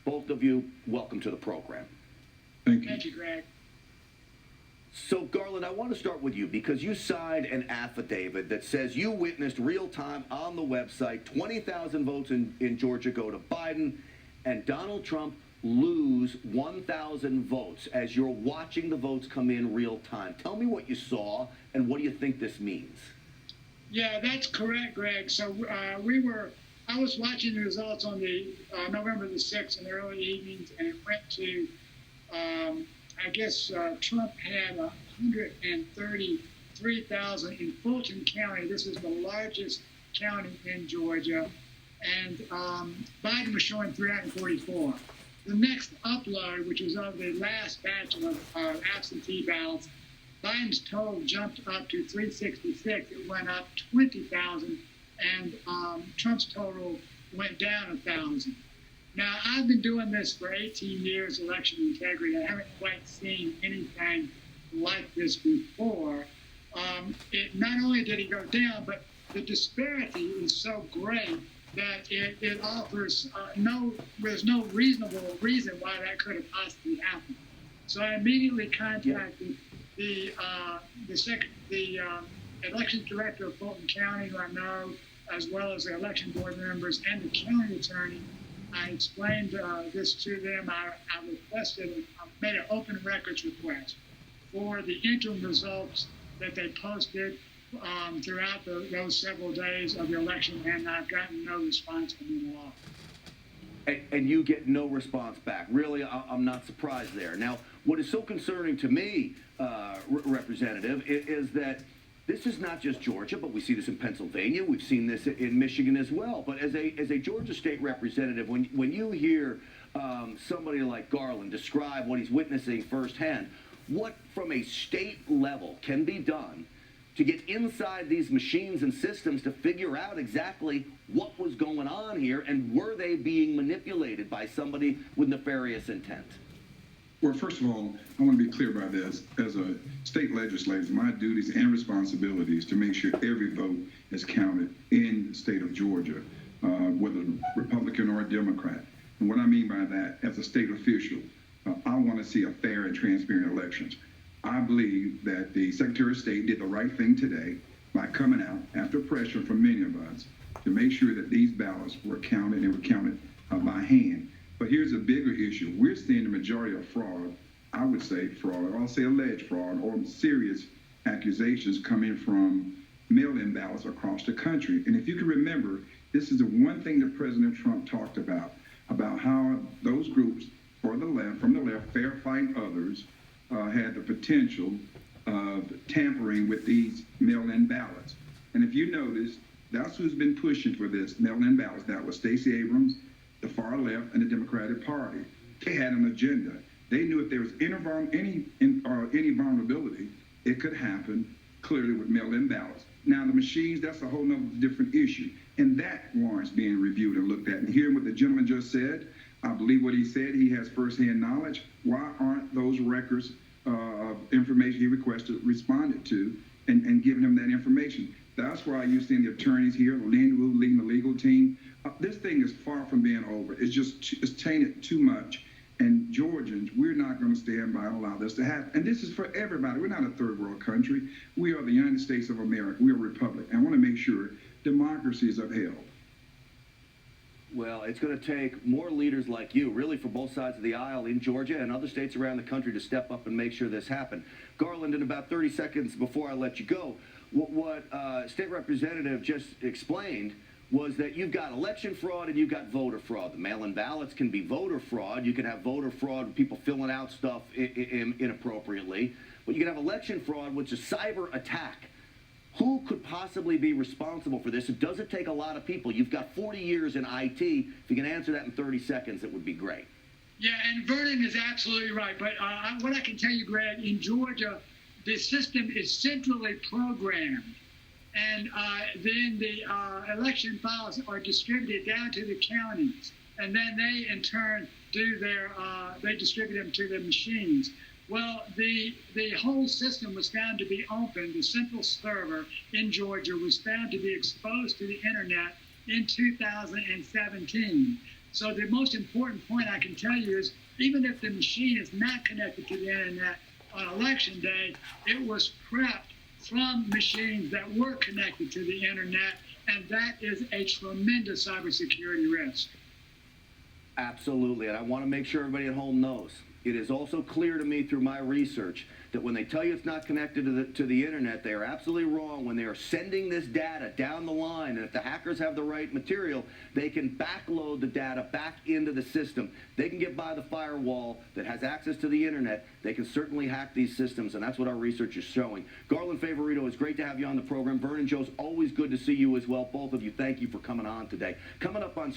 Both of you, welcome to the program. Thank you. Thank you, Greg. So, Garland, I want to start with you because you signed an affidavit that says you witnessed real-time on the website 20,000 votes in Georgia go to Biden and Donald Trump lose 1,000 votes as you're watching the votes come in real time. Tell me what you saw and what do you think this means? Yeah, that's correct, Greg. So I was watching the results on the November the 6th in the early evenings, and it went to, I guess Trump had 133,000 in Fulton County. This is the largest county in Georgia. And Biden was showing 344. The next upload, which was of the last batch of absentee ballots, Biden's total jumped up to 366. It went up 20,000, and Trump's total went down 1,000. Now, I've been doing this for 18 years, election integrity. I haven't quite seen anything like this before. Not only did it go down, but the disparity is so great that it offers there's no reasonable reason why that could have possibly happened. So I immediately contacted the election director of Fulton County, who I know, as well as the election board members and the county attorney. I explained this to them. I requested, made an open records request for the interim results that they posted throughout those several days of the election, and I've gotten no response from them at all. And you get no response back. Really, I'm not surprised there. Now, what is so concerning to me, Representative, is that this is not just Georgia, but we see this in Pennsylvania. We've seen this in Michigan as well. But as a Georgia state representative, when you hear somebody like Garland describe what he's witnessing firsthand, what from a state level can be done to get inside these machines and systems to figure out exactly what was going on here, and were they being manipulated by somebody with nefarious intent? Well, first of all, I want to be clear about this. As a state legislator, my duties and responsibilities to make sure every vote is counted in the state of Georgia, whether Republican or Democrat. And what I mean by that, as a state official, I want to see a fair and transparent elections. I believe that the Secretary of State did the right thing today by coming out after pressure from many of us to make sure that these ballots were counted and were counted by hand. But here's a bigger issue. We're seeing the majority of fraud, I would say fraud, or I'll say alleged fraud, or serious accusations coming from mail-in ballots across the country. And if you can remember, this is the one thing that President Trump talked about how those groups from the left, fair fight others, had the potential of tampering with these mail-in ballots. And if you notice, that's who's been pushing for this mail-in ballots. That was Stacey Abrams, the far left, and the Democratic Party. They had an agenda. They knew if there was any vulnerability, it could happen clearly with mail-in ballots. Now, the machines, that's a whole nother different issue. And that warrants being reviewed and looked at. And hearing what the gentleman just said, I believe what he said, he has firsthand knowledge. Why aren't those records of information he requested responded to and giving him that information? That's why you're seeing the attorneys here, leading the legal team. This thing is far from being over. It's tainted too much. And Georgians, we're not going to stand by and allow this to happen. And this is for everybody. We're not a third world country. We are the United States of America. We're a republic. And I want to make sure democracy is upheld. Well, it's going to take more leaders like you, really, for both sides of the aisle in Georgia and other states around the country to step up and make sure this happens. Garland, in about 30 seconds before I let you go, what State Representative just explained was that you've got election fraud and you've got voter fraud. The mail-in ballots can be voter fraud. You can have voter fraud with people filling out stuff inappropriately. But you can have election fraud, which is cyber attack. Who could possibly be responsible for this? It doesn't take a lot of people. You've got 40 years in IT. If you can answer that in 30 seconds, it would be great. Yeah, and Vernon is absolutely right. But what I can tell you, Greg, in Georgia, the system is centrally programmed. And then the election files are distributed down to the counties. And then they, in turn, they distribute them to the machines. Well, the whole system was found to be open. The central server in Georgia was found to be exposed to the internet in 2017. So the most important point I can tell you is even if the machine is not connected to the internet on election day, it was prepped from machines that were connected to the internet, and that is a tremendous cybersecurity risk. Absolutely, and I want to make sure everybody at home knows. It is also clear to me through my research that when they tell you it's not connected to the internet, they are absolutely wrong when they are sending this data down the line. And if the hackers have the right material, they can backload the data back into the system. They can get by the firewall that has access to the internet. They can certainly hack these systems, and that's what our research is showing. Garland Favorito, it's great to have you on the program. Vernon Joe's always good to see you as well. Both of you, thank you for coming on today. Coming up on